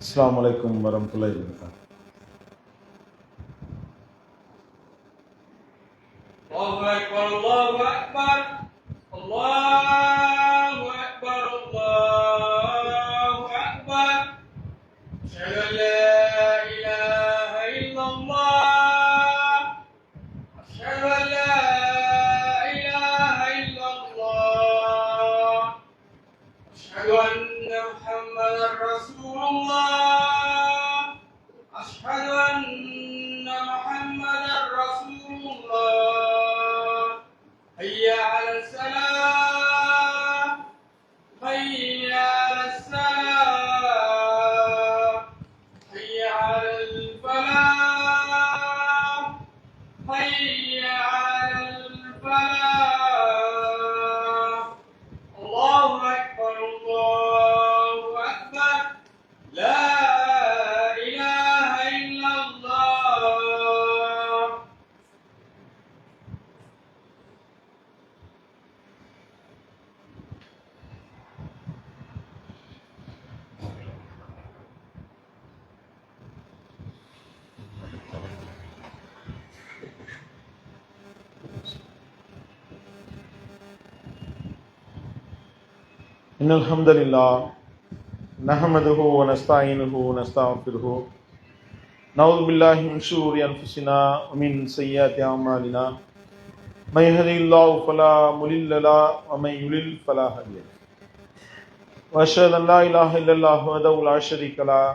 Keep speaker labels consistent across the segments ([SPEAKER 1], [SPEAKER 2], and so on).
[SPEAKER 1] அஸ்ஸலாமு அலைக்கும் வரஹ்மத்துல்லாஹி வபரகாத்துஹு.
[SPEAKER 2] அல்லாஹு அக்பர் அல்லாஹு அக்பர் அல்லாஹு அக்பர் அல்லாஹு அக்பர் அஷ்ஹது அன் லா இலாஹ இல்லல்லாஹ் அஷ்ஹது அன் லா இலாஹ இல்லல்லாஹ் அஷ்ஹது அன்ன முஹம்மதர் ரசூலுல்லாஹ் அஷ்ஹது அன்ன முஹம்மதர் ரசூலுல்லாஹ் ஹய்ய அலஸ் ஸலாத் ஹய்ய அலஸ் ஸலாத் ஹய்ய அலல் ஃபலாஹ் ஹய்ய அலல் ஃபலாஹ் அல்லாஹு அக்பர் அல்லாஹு அக்பர் லா இலாஹ இல்லல்லாஹ்.
[SPEAKER 1] இன்னல் ஹம்தலில்லாஹ் நஹ்மதுஹு வ நஸ்தஈனுஹு வ நஸ்தக்ஃபிருஹு நஊது பில்லாஹி மின் ஷுரூரி அன்ஃபுஸினா வ மின் ஸய்யிஆத்தி அஅமாலினா மை யஹ்திஹில்லாஹு ஃபலா முலில்ல லஹு வ மை யுலில் ஃபலா ஹாதிய லஹு வ அஷ்ஹது அன் லா இலாஹா இல்லல்லாஹு வஹ்தஹு லா ஷரீக லஹு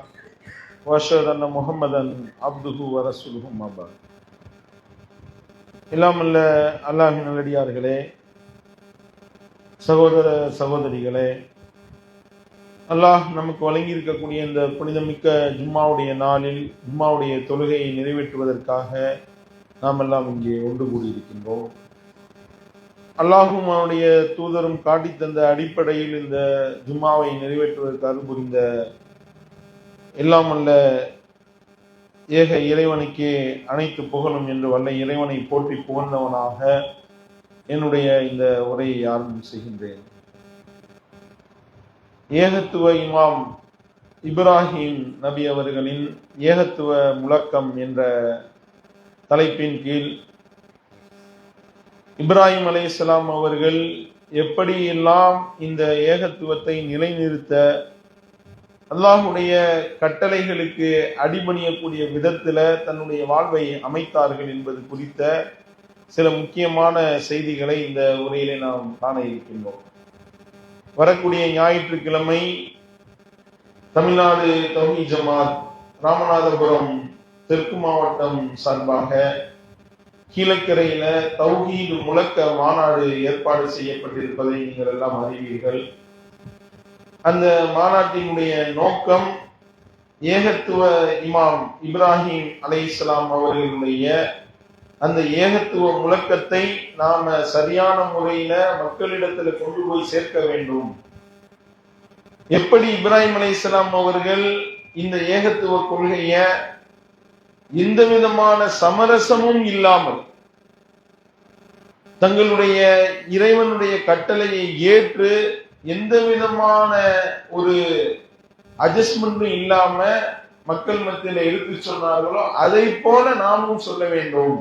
[SPEAKER 1] வ அஷ்ஹது அன்ன முஹம்மதன் அப்துஹு வ ரசூலுஹு அம்மா பஅத். எல்லாம் அல்ல அல்லாஹ்வின் நல்லடியார்களே, சகோதர சகோதரிகளே, அல்லாஹ் நமக்கு வழங்கி இருக்கக்கூடிய இந்த புனிதமிக்க ஜும்மாவுடைய நாளில் ஜும்மாவுடைய தொழுகையை நிறைவேற்றுவதற்காக நாம் எல்லாம் இங்கே ஒன்று கூடியிருக்கின்றோம். அல்லாஹும் அவனுடைய தூதரும் காட்டி தந்த அடிப்படையில் இந்த ஜும்மாவை நிறைவேற்றுவதற்கு அருள் புரிந்த எல்லாம் அல்ல ஏக இறைவனுக்கே அனைத்து புகழும் என்று வல்ல இறைவனை போற்றி புகழ்ந்தவனாக என்னுடைய இந்த உரையை ஆரம்பம் செய்கின்றேன். ஏகத்துவ இமாம் இப்ராஹிம் நபி அவர்களின் ஏகத்துவ முழக்கம் என்ற தலைப்பின் கீழ் இப்ராஹிம் அலைஹிஸ்ஸலாம் அவர்கள் எப்படியெல்லாம் இந்த ஏகத்துவத்தை நிலைநிறுத்த அல்லாஹுடைய கட்டளைகளுக்கு அடிபணியக்கூடிய விதத்துல தன்னுடைய வாழ்வை அமைத்தார்கள் என்பது குறித்த சில முக்கியமான செய்திகளை இந்த உரையிலே நாம் காண இருக்கின்றோம். வரக்கூடிய ஞாயிற்றுக்கிழமை தமிழ்நாடு தௌஹீத் ஜமாத் ராமநாதபுரம் தெற்கு மாவட்டம் சார்பாக கீழக்கரையில தௌஹீத் முழக்க மாநாடு ஏற்பாடு செய்யப்பட்டிருப்பதை நீங்கள் எல்லாம் அறிவீர்கள். அந்த மாநாட்டினுடைய நோக்கம் ஏகத்துவ இமாம் இப்ராஹிம் அலைஹிஸ்ஸலாம் அவர்களுடைய அந்த ஏகத்துவ முழக்கத்தை நாம சரியான முறையில மக்களிடத்துல கொண்டு போய் சேர்க்க வேண்டும். எப்படி இப்ராஹிம் அலைஹிஸ்ஸலாம் அவர்கள் இந்த ஏகத்துவ கொள்கைய எந்த விதமான சமரசமும் இல்லாமல் தங்களுடைய இறைவனுடைய கட்டளையை ஏற்று எந்த விதமான ஒரு அட்ஜஸ்ட்மெண்ட்டும் இல்லாம மக்கள் மத்தியில எடுத்து சொன்னார்களோ அதை போல நாமும் சொல்ல வேண்டும்.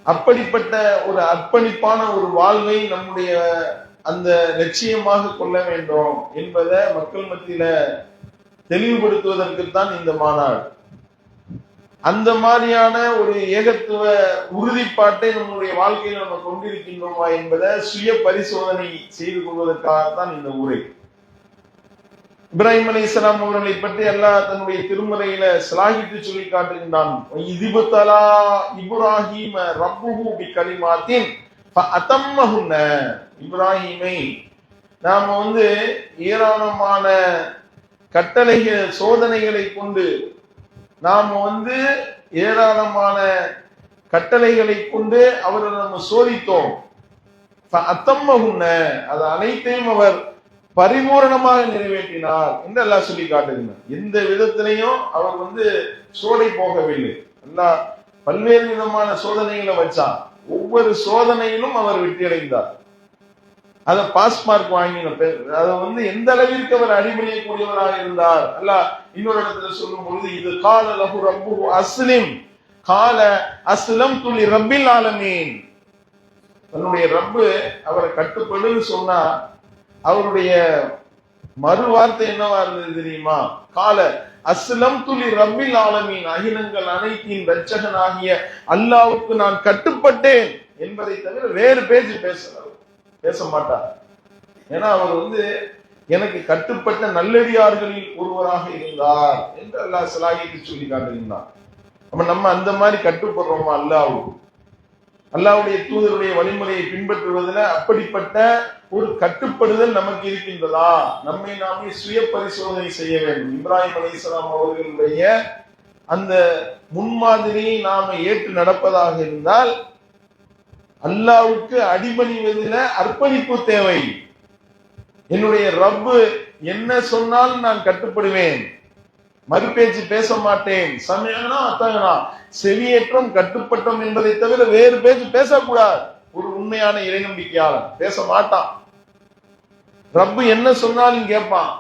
[SPEAKER 1] அப்படிப்பட்ட ஒரு அர்ப்பணிப்பான ஒரு வாழ்வை நம்முடைய அந்த லட்சியமாக கொள்ள வேண்டும் என்பதை மக்கள் மத்தியில தெளிவுபடுத்துவதற்குத்தான் இந்த மாநாடு. அந்த மாதிரியான ஒரு ஏகத்துவ உறுதிப்பாட்டை நம்முடைய வாழ்க்கையில் நம்ம கொண்டிருக்கின்றோமா என்பதை சுய பரிசோதனை செய்து கொள்வதற்காகத்தான் இந்த உரை. இப்ராஹிம் அலைஹிஸ்ஸலாம் அவர்களை பற்றி அல்லாஹ் தன்னுடைய திருமறையில ஸலாஹித்து சொல்லி காட்டுகின்றான். இதிபுத்தலா இப்ராஹீம ரப்புஹு பிகலிமாத்தின் ஃபஅதம்மஹுன்ன. இப்ராஹீமை நாம ஏராளமான கட்டளைகள் சோதனைகளை கொண்டு நாம ஏராளமான கட்டளைகளை கொண்டு அவரை நம்ம சோதித்தோம். ஃபஅதம்மஹுன்ன, அது அனைத்தையும் அவர் பரிபூரணமாக நிறைவேற்றினார் என்று அல்லாஹ் சொல்லி காட்டுகிறார். எந்த விதத்திலையும் அவர் சோடை போகவில்லை. அல்லாஹ் பல்வேறு விதமான சோதனைகளை வச்சான். ஒவ்வொரு சோதனையிலும் அவர் வெற்றி அடைந்தார். அதை பாஸ் மார்க் வாங்கின பேர். அதை எந்த அளவிற்கு அவர் அடிபணியக்கூடியவராக இருந்தார். அல்லாஹ் இன்னொரு இடத்துல சொல்லும் பொழுது, இது கால லஹு ரப்புஹு அஸ்லிம் கால அஸ்லம் துலி ரப்பில் ஆலமீன். தன்னுடைய ரப்பு அவரை கட்டுப்படுன்னு சொன்னா அவருடைய மறு வார்த்தை என்னவா இருந்தது தெரியுமா? கால அஸ்லம் துலி ரப்பில் ஆலமீன், அகிலங்கள் அனைத்தின் ரட்சகன் ஆகிய அல்லாவுக்கு நான் கட்டுப்பட்டேன் என்பதை தவிர வேறு பேச்சு பேச மாட்டார். ஏன்னா அவர் எனக்கு கட்டுப்பட்ட நல்லடியார்களில் ஒருவராக இருந்தார் என்று அல்லாஹ் ஸலாஹிக்கு சொல்லி காட்டுகின்றார். நம்ம அந்த மாதிரி கட்டுப்படுறோமா அல்லாஹ்வுக்கு? அல்லாஹ்வுடைய தூதருடைய வழிமுறையை பின்பற்றுவதில் அப்படிப்பட்ட ஒரு கட்டுப்படுதல் நமக்கு இருக்கின்றதா? நம்மை நாமே சுய பரிசோதனை செய்ய வேண்டும். இப்ராஹிம் அலைஹிஸ்ஸலாம் அவர்களுடைய அந்த முன்மாதிரியை நாம ஏற்று நடப்பதாக இருந்தால் அல்லாஹ்வுக்கு அடிபணிவதில் அர்ப்பணிப்பு தேவை. என்னுடைய ரப்பு என்ன சொன்னாலும் நான் கட்டுப்படுவேன், மறுபேச்சு பேச மாட்டேன். சமயனா அத்தகனா, செவியேற்றம் கட்டுப்பட்டோம் என்பதை தவிர வேறு பேச்சு பேசக்கூடாது. ஒரு உண்மையான இறை நம்பிக்கையாளர் பேச மாட்டான். ரப்பு என்ன சொன்னாலும் கேட்பான்.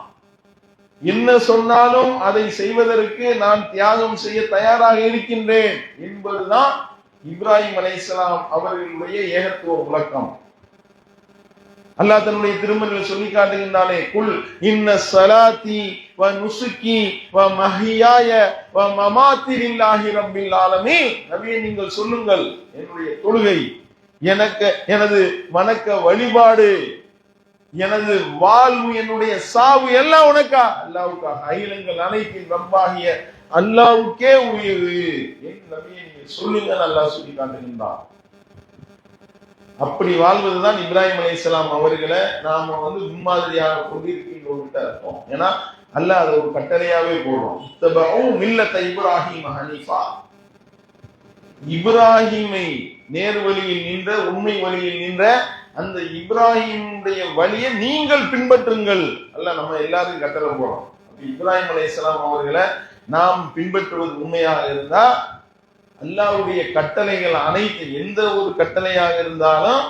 [SPEAKER 1] என்ன சொன்னாலும் அதை செய்வதற்கு நான் தியாகம் செய்ய தயாராக இருக்கின்றேன் என்பதுதான் இப்ராஹிம் அலைஹிஸ்ஸலாம் அவர்களுடைய ஏகத்துவ விளக்கம். அல்லாஹ் தன்னுடைய திருமறையில் சொல்லி காட்டுகின்றானே, குல் இன்ன ஸலாத்தி வ நுசுகி வ மஹ்யாய வ மமாத்தி லில்லாஹி ரப்பில் ஆலமீன். நபியே நீங்கள் சொல்லுங்கள், என்னுடைய தொழுகை, எனது வணக்க வழிபாடு, எனது வாழ்வு, என்னுடைய சாவு எல்லாம் உனக்கா, அல்லாஹ்வுக்காக, அகிலங்கள் அனைத்தின் ரப்பாகிய அல்லாஹ்வுக்கே உயர்வு என்று நபியே நீங்கள் சொல்லுங்க அல்லாஹ் சொல்லி காட்டுகின்றான். அப்படி வாழ்வதுதான் இப்ராஹிம் அலைஹிஸ்ஸலாம் அவர்களை நாம முன்மாதிரியாக கொண்டிருக்கின்றோம். ஏன்னா அல்லாஹ் அதை ஒரு கட்டளையாவே போடுறோம். இத்தபஉ மில்லத இப்ராஹீம ஹனீஃபா, இப்ராஹிமை நேர்வழியில் நின்ற, உண்மை வழியில் நின்ற அந்த இப்ராஹிமுடைய வழியை நீங்கள் பின்பற்றுங்கள். அல்லாஹ் நம்ம எல்லாரும் கட்டளை போடுறோம். இப்ராஹிம் அலைஹிஸ்ஸலாம் அவர்களை நாம் பின்பற்றுவது உண்மையாக இருந்தா அல்லாஹ்வுடைய கட்டளைகள் அனைத்து, எந்த ஒரு கட்டளையாக இருந்தாலும்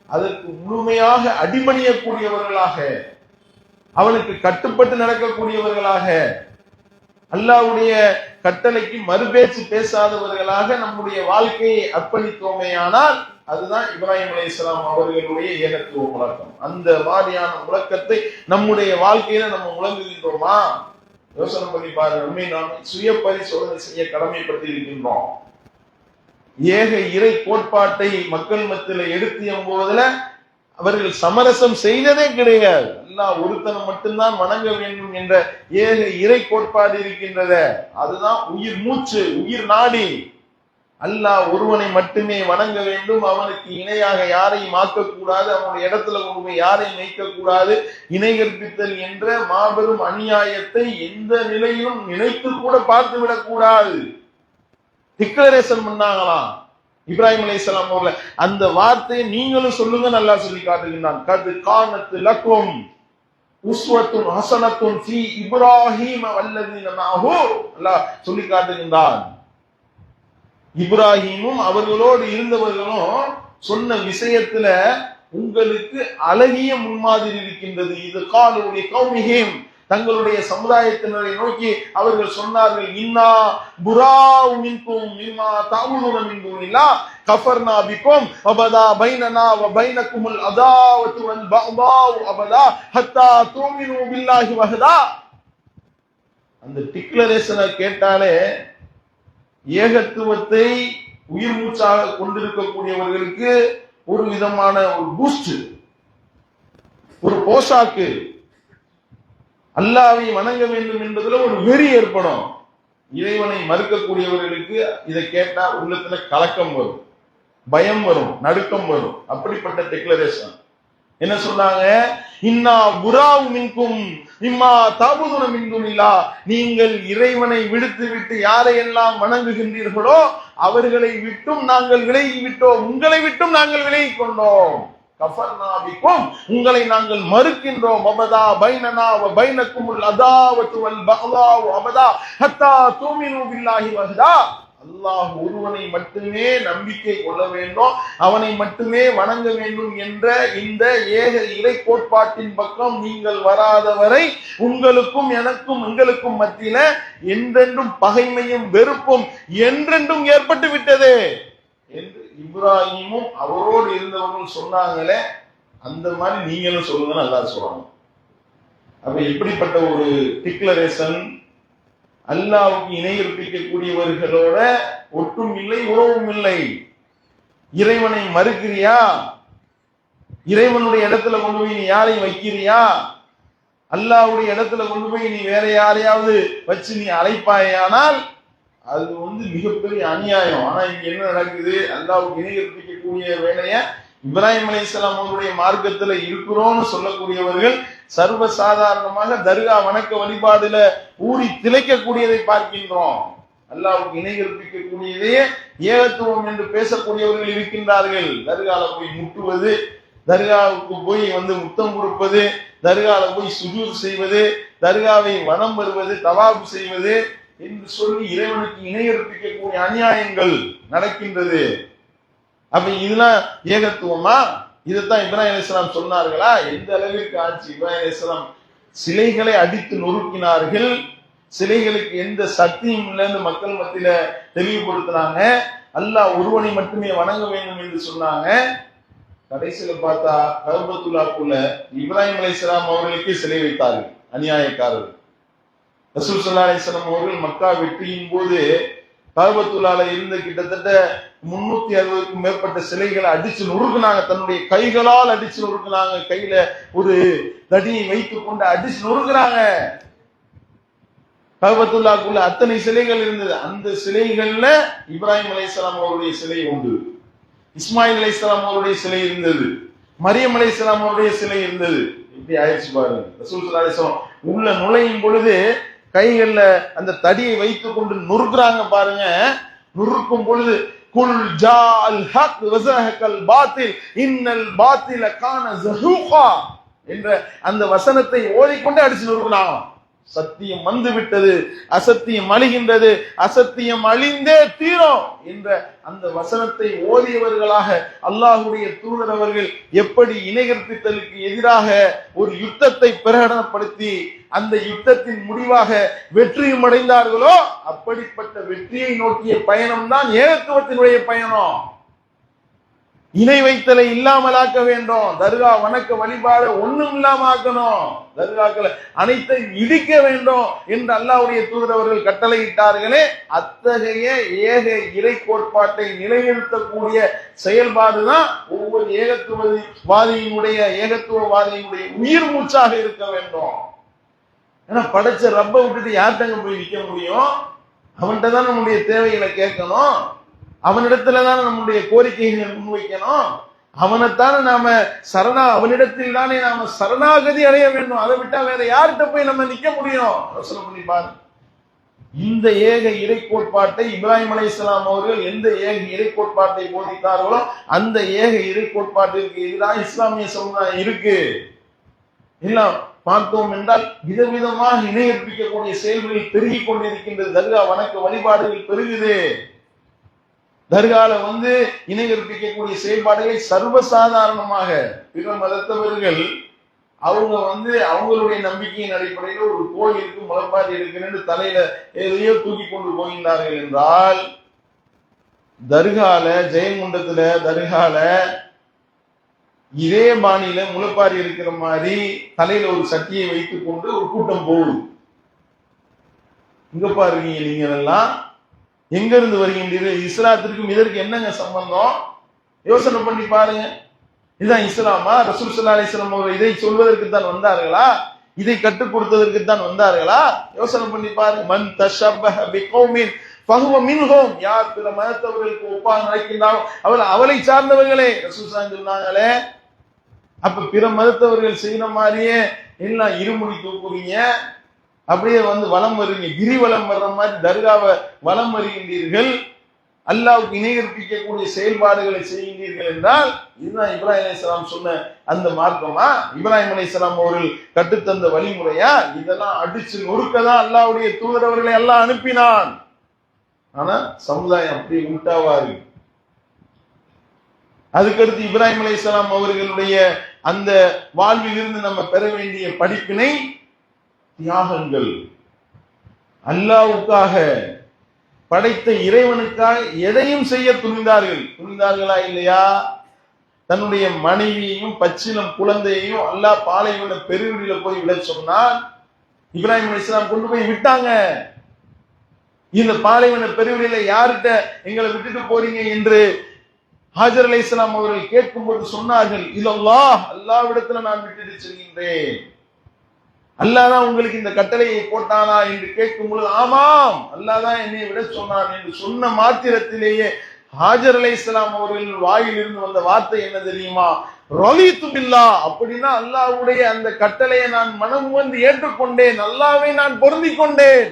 [SPEAKER 1] அதற்கு முழுமையாக அடிபணியக்கூடியவர்களாக, அவனுக்கு கட்டுப்பட்டு நடக்கக்கூடியவர்களாக, அல்லாஹ்வுடைய கட்டளைக்கு மறுபேச்சு பேசாதவர்களாக நம்முடைய வாழ்க்கையை அர்ப்பணித்தோமேயானால் அதுதான் இப்ராஹிம் அலைஹிஸ்ஸலாம் அவர்களுடைய ஏகத்துவ முழக்கம். அந்த மாதிரியான முழக்கத்தை நம்முடைய வாழ்க்கையில நம்ம முழங்குகின்றோமா? யோசனை பண்ணி பாருங்க. நம்மை நாம் சுய பரிசோதனை செய்ய கடமைப்பட்டு இருக்கின்றோம். ஏக இறை கோட்பாட்டை மக்கள் மத்தியில எடுத்து போதுல அவர்கள் சமரசம் செய்ததே கிடையாது. அல்லாஹ் ஒருத்தனை மட்டும்தான் வணங்க வேண்டும் என்ற ஏக இறை கோட்பாடு இருக்கின்றத, அதுதான் உயிர் மூச்சு, உயிர் நாடி. அல்லாஹ் ஒருவனை மட்டுமே வணங்க வேண்டும், அவனுக்கு இணையாக யாரையும் ஆக்கக்கூடாது, அவனுடைய இடத்துல கொண்டு யாரையும் வைக்கக்கூடாது. இணை கற்பித்தல் என்ற மாபெரும் அநியாயத்தை எந்த நிலையிலும் நினைத்து கூட பார்த்து விடக்கூடாது. டிக்ளரேஷன் பண்ணாங்களாம் இப்ராஹிம் அலைஹிஸ்ஸலாம் அவர்கள். அந்த வார்த்தையை நீங்களும் சொல்லுங்க அல்லாஹ் சொல்லி காட்டுகின்றான். கத் கானத் லக்கும் உஸ்வத்துன் ஹஸனத்துன் ஃபீ இப்ராஹீம வல்லதீன மஅஹு, அல்லாஹ் சொல்லி காட்டுகின்றான். இப்ராஹிமும் அவர்களோடு இருந்தவர்களும் சொன்ன விஷயத்துல உங்களுக்கு அழகிய முன்மாதிரி இருக்கின்றது. இது காலுடைய கௌமிஹிம், தங்களுடைய சமுதாயத்தினரை நோக்கி அவர்கள் சொன்னார்கள், இன்னா புராஉ மின்கும் மிம்மா தஅபுதுன மின் துனில்லாஹ் கஃபர்னா பிக்கும் வபதா பைனனா வ பைனகுமுல் அதாவத்து வல் பஅதாஉ அபதா ஹத்தா துமினு பில்லாஹி வஹதா. அந்த டிக்ளரேஷனை கேட்டாலே ஏகத்துவத்தை உயிர் மூச்சாக கொண்டிருக்கக்கூடியவர்களுக்கு ஒரு விதமான ஒரு பூஸ்ட், ஒரு போஷாக்கு, அல்லாஹ்வை வணங்க வேண்டும் என்பதுல ஒரு வெறி ஏற்படும். இறைவனை மறுக்கக்கூடியவர்களுக்கு இதை கேட்டா உள்ளத்துல கலக்கம் வரும், பயம் வரும், நடுக்கம் வரும். அப்படிப்பட்ட டிக்ளரேஷன் என்ன சொன்னாங்க? இன்னா புராஉ மின்கும் மிம்மா தஅபுதுன மின் துனில்லாஹ், நீங்கள் இறைவனை விடுத்து விட்டு யாரையெல்லாம் வணங்குகின்றீர்களோ அவர்களை விட்டும் நாங்கள் விலகி விட்டோம், உங்களை விட்டும் நாங்கள் விலகி கொண்டோம். கஃபர்னா பிக்கும், உங்களை நாங்கள் மறுக்கின்றோம். அபதா பைனனா வ பைனகுமுல் அதாவத்து வல் பஅதாஉ அபதா ஹத்தா துமினு பில்லாஹி வஹதா. அல்லாஹ் ஒருவனை மட்டுமே நம்பிக்கை கொள்ள வேண்டும், அவனை மட்டுமே வணங்க வேண்டும் என்ற இந்த ஏக இறை கோட்பாட்டின் பக்கம் நீங்கள் வராத வரை உங்களுக்கும் எனக்கும் எங்களுக்கும் மத்தியில என்றென்றும் பகைமையும் வெறுப்பும் என்றென்றும் ஏற்பட்டு விட்டது என்று இப்ராஹிமும் அவரோடு இருந்தவர்கள் சொன்னாங்களே, அந்த மாதிரி நீங்களும் சொல்லுங்கன்னு அல்லாஹ் சொல்றாங்க. அப்ப இப்படிப்பட்ட ஒரு டிக்ளரேஷன் அல்லாஹ்வுக்கு இணை கற்பிக்கக்கூடியவர்களோட ஒட்டும் இல்லை, உறவும் இல்லை. இறைவனை மறுக்கிறியா? இறைவனுடைய இடத்துல கொண்டு போய் நீ யாரையும் வைக்கிறியா? அல்லாஹ்வுடைய இடத்துல கொண்டு போய் நீ வேற யாரையாவது வச்சு நீ அழைப்பாயானால் அது மிகப்பெரிய அநியாயம். ஆனா இங்க என்ன நடக்குது? அல்லாஹ்வுக்கு இணை கற்பிக்கக்கூடிய வேலைய இப்ராஹிம் அலைஹிஸ்ஸலாம் அவருடைய மார்க்கத்துல இருக்கிறோம்னு சொல்லக்கூடியவர்கள் சர்வ சாதாரணமாக தர்கா வணக்க வழிபாடுல ஊறி திளைக்கக்கூடியதை பார்க்கின்றோம். அல்லாஹ்வுக்கு இணை கற்பிக்கக்கூடியதையே ஏகத்துவம் என்று பேசக்கூடியவர்கள் இருக்கின்றார்கள். தர்கால போய் முட்டுவது, தர்காவுக்கு போய் முத்தம் கொடுப்பது, தர்கால போய் சுஜூத் செய்வது, தர்காவை வனம் வருவது, தவாப் செய்வது என்று சொல்லி இறைவனுக்கு இணை கற்பிக்கக்கூடிய அநியாயங்கள் நடக்கின்றது. அப்ப இதெல்லாம் ஏகத்துவமா? இதைத்தான் இப்ராஹிம் அலைஹிஸ்ஸலாம் சொன்னார்களா? எந்த அளவிற்கு ஆட்சி? இப்ராஹிம் அலைஹிஸ்ஸலாம் சிலைகளை அடித்து நொறுக்கினார்கள். சிலைகளுக்கு எந்த சக்தியும் இல்லைன்னு மக்கள் மத்தியில தெளிவுபடுத்தினாங்க. அல்லாஹ் ஒருவனை மட்டுமே வணங்க வேண்டும் என்று சொன்னாங்க. கடைசியில பார்த்தா கஅபத்துல்லாஹ்க்குள்ள இப்ராஹிம் அலைஹிஸ்ஸலாம் அவர்களுக்கு சிலை வைத்தார்கள் அநியாயக்காரர்கள். ரசூல் ஸல்லல்லாஹு அலைஹி வஸல்லம் அவர்கள் மக்கா வெற்றியின் போது கஅபத்துல்லாஹ்ல இருந்த கிட்டத்தட்ட 360க்கும் மேற்பட்ட சிலைகளை அடிச்சு நொறுக்குனாங்க. தன்னுடைய கைகளால் அடிச்சு நொறுக்குனாங்க. கையில ஒரு தடியை வைத்துக் கொண்டு அடிச்சு நொறுக்குறாங்க. கஅபத்துல்லாஹ்க்குள்ள அத்தனை சிலைகள் இருந்தது. அந்த சிலைகள்ல இப்ராஹிம் அலைஹிஸ்ஸலாம் அவருடைய சிலை உண்டு, இஸ்மாயில் அலைஹிஸ்ஸலாம் அவருடைய சிலை இருந்தது, மரியம் அலைஹிஸ்ஸலாம் அவருடைய சிலை இருந்தது. இப்படி ஆயிடுச்சு பாருங்க. ரசூல் ஸல்லல்லாஹு அலைஹி வஸல்லம் உள்ள நுழையும் பொழுது கைகள்ல அந்த தடியை வைத்துக் கொண்டு நொறுக்குறாங்க பாருங்க. நொறுக்கும் பொழுது குல் ஜாஅல் ஹக் வ ஸஹகல் பாத்தில் இன்னல் பாத்தில கான ஸஹூகா என்ற அந்த வசனத்தை ஓதிக்கொண்டு அடிச்சு நொறுக்குனாங்க. சத்தியம் வந்து விட்டது, அசத்தியம் அழிகின்றது, அசத்தியம் அழிந்தே தீரும் என்ற அந்த வசனத்தை ஓதியவர்களாக அல்லாஹ்வுடைய தூதர் அவர்கள் எப்படி இணை கற்பித்தலுக்கு எதிராக ஒரு யுத்தத்தை பிரகடனப்படுத்தி அந்த யுத்தத்தின் முடிவாக வெற்றியும் அடைந்தார்களோ அப்படிப்பட்ட வெற்றியை நோக்கிய பயணம் தான் ஏகத்துவத்தினுடைய பயணம். இணை வைத்தலை இல்லாமலாக்க வேண்டும். தர்கா வணக்க வழிபாடு ஒண்ணும் இல்லாம ஆக்கணும். தர்காக்களை அனைத்தை இடிக்க வேண்டும் என்று அல்லாஹ்வுடைய தூதர் அவர்கள் கட்டளையிட்டார்களே, அத்தகைய ஏக இறை கோட்பாட்டை நிலைநிறுத்தக்கூடிய செயல்பாடுதான் ஒவ்வொரு ஏகத்துவவாதியினுடைய உயிர் மூச்சாக இருக்க வேண்டும். ஏன்னா படைச்ச ரப்ப விட்டுட்டு யார்கிட்ட போய் நிக்க முடியும்? அவன்கிட்ட தான் நம்முடைய தேவைகளை கேட்கணும், அவனிடத்துல தான் நம்முடைய கோரிக்கைகளை முன்வைக்கணும், அவனைத்தானே நாம அவனிடத்தில் தானே நாம சரணாகதி அடைய வேண்டும். அதை விட்டா வேற யார்கிட்ட போய் நம்ம நிக்க முடியும்? யோசனை பண்ணி பாருங்க. இந்த ஏக இறை கோட்பாட்டை இப்ராஹிம் அலைஹிஸ்ஸலாம் அவர்கள் எந்த ஏக இறை கோட்பாட்டை போதித்தார்களோ அந்த ஏக இறை கோட்பாட்டிற்கு எதிராக இஸ்லாமிய சமுதாயம் இருக்கு. எல்லாம் பார்த்தோம் என்றால் விதவிதமாக இணை கற்பிக்கக்கூடிய செயல்களில் பெருகிக் கொண்டிருக்கின்றது. தர்கா வணக்க வழிபாடுகள் பெருகுது. தர்கால இணை கற்பிக்கக்கூடிய செயல்பாடுகளை சர்வசாதாரணமாக பிற மதத்தவர்கள் அவங்க அவங்களுடைய நம்பிக்கையின் அடிப்படையில் ஒரு கோயிலுக்கு முளைப்பாரி இருக்குன்னு தலையில எதையோ தூக்கி கொண்டு போகின்றார்கள் என்றால், தர்கால ஜெயங்குண்டத்துல தர்கால இதே பாணியில முளைப்பாரி இருக்கிற மாதிரி தலையில ஒரு சட்டியை வைத்துக் கொண்டு ஒரு கூட்டம் போகுது. இங்க பாருங்க, நீங்க எல்லாம் எங்க இருந்து வருகின்றீர்கள்? இஸ்லாத்திற்கும் இதற்கு என்னங்க சம்பந்தம்? யோசனை பண்ணி பாருங்க. இதுதான் இஸ்லாமா? ரசூல் ஸல்லல்லாஹு அலைஹி வஸல்லம் அவர்கள் இதை சொல்வதற்கு தான் வந்தார்களா? இதை கற்றுக் கொடுத்ததற்கு தான் வந்தார்களா? யோசனை பண்ணி பாருங்க. மன் தஷப்பஹ பிகௌமின் ஃபஹுவ மின்ஹும். யார் பிற மதத்தவர்களுக்கு ஒப்பாக நடக்கின்றாரோ அவளை சார்ந்தவர்களே ரசூல் சொன்னாங்களே. அப்ப பிற மதத்தவர்கள் செய்யற மாதிரியே எல்லாம் இருமுடி தூக்குறீங்க, அப்படியே வலம் வருவீங்க, கிரிவலம் வர்ற மாதிரி தர்காவை வலம் வருகின்றீர்கள், அல்லாஹ்வுக்கு இணை கற்பிக்கக்கூடிய செயல்பாடுகளை செய்கின்றீர்கள் என்றால் இதுதான் இப்ராஹிம் அலைஹிஸ்ஸலாம் சொன்ன அந்த மார்க்கமா? இப்ராஹிம் அலைஹிஸ்ஸலாம் அவர்கள் கற்றுத்தந்த வழிமுறையா? இதெல்லாம் அடிச்சு நொறுக்கதான் அல்லாஹ்வுடைய தூதர் அவர்களை அல்லாஹ் அனுப்பினான். ஆனா சமுதாயம் அப்படி உண்டாவா இருக்கு. அதுக்கடுத்து இப்ராஹிம் அலைஹிஸ்ஸலாம் அவர்களுடைய அந்த வாழ்வில் இருந்து நம்ம பெற வேண்டிய படிப்பினை தியாகங்கள். அல்லாஹ்வுக்காக படைத்த இறைவனுக்காக எதையும் செய்ய துணிந்தார்களா இல்லையா? தன்னுடைய மனைவியையும் பச்சிலம் குழந்தையையும் அல்லாஹ் பாலைவன பெருவெளியில போய் விட சொன்னார். இப்ராஹிம் அலைஹிஸ்ஸலாம் கொண்டு போய் விட்டாங்க. இந்த பாலைவன பெருவெளியில யார்கிட்ட எங்களை விட்டுட்டு போறீங்க என்று ஹாஜர் அலைஹிஸ்ஸலாம் அவர்கள் கேட்கும்போது சொன்னார்கள், இல்லல்லாஹ், அல்லாஹ்விடத்துல நான் விட்டுட்டு செல்கின்றேன். அல்லாஹ் தான் உங்களுக்கு இந்த கட்டளையை போட்டானா என்று கேட்கும் பொழுது, ஆமாம், அல்லாஹ் தான் என்னை விட சொன்னான் என்று சொன்ன மாத்திரத்திலேயே ஹாஜர் அலைஹிஸ்ஸலாம் அவர்கள் வாயில் இருந்து வந்த வார்த்தை என்ன தெரியுமா? ரலீது பில்லாஹ். அப்படின்னா அல்லாஹ்வுடைய அந்த கட்டளையை நான் மனம் வந்து ஏற்றுக்கொண்டேன், அல்லாஹ்வை நான் பொருந்திக் கொண்டேன்.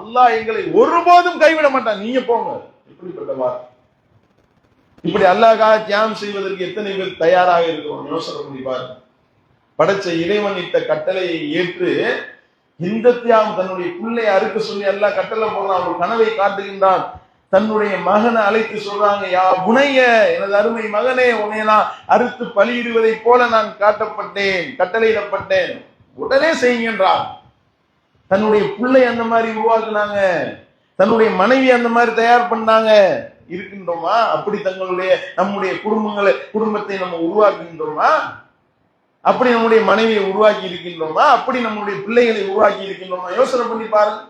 [SPEAKER 1] அல்லாஹ் எங்களை ஒருபோதும் கைவிட மாட்டான், நீங்க போங்க. இப்படிப்பட்ட வார்த்தை. இப்படி அல்லாஹ்காக தியாகம் செய்வதற்கு எத்தனை பேர் தயாராக இருக்கிறோம் யோசனை பண்ணி பாருங்க. படைச்ச இறைவன் இட்ட கட்டளையை ஏற்று இந்த தியாகம், தன்னுடைய பிள்ளை அறுக்க சொல்லி அல்லாஹ் கட்டளை போடுறான், ஒரு கனவை காட்டுகின்றான். தன்னுடைய மகனை அழைத்து சொல்றாங்க, யா புனைய, எனது அருமை மகனே, உன்னை நான் அறுத்து பலியிடுவதை போல நான் கட்டளையிடப்பட்டேன், உடனே செய்கின்றான். தன்னுடைய பிள்ளை அந்த மாதிரி உருவாக்குனாங்க, தன்னுடைய மனைவி அந்த மாதிரி தயார் பண்ணாங்க. இருக்கின்றோமா? அப்படி நம்முடைய குடும்பத்தை நம்ம உருவாக்குகின்றோமா? அப்படி நம்முடைய மனைவியை உருவாக்கி இருக்கின்றோமா? அப்படி நம்முடைய பிள்ளைகளை உருவாக்கி இருக்கின்றோமா? யோசனை பண்ணி பாருங்க.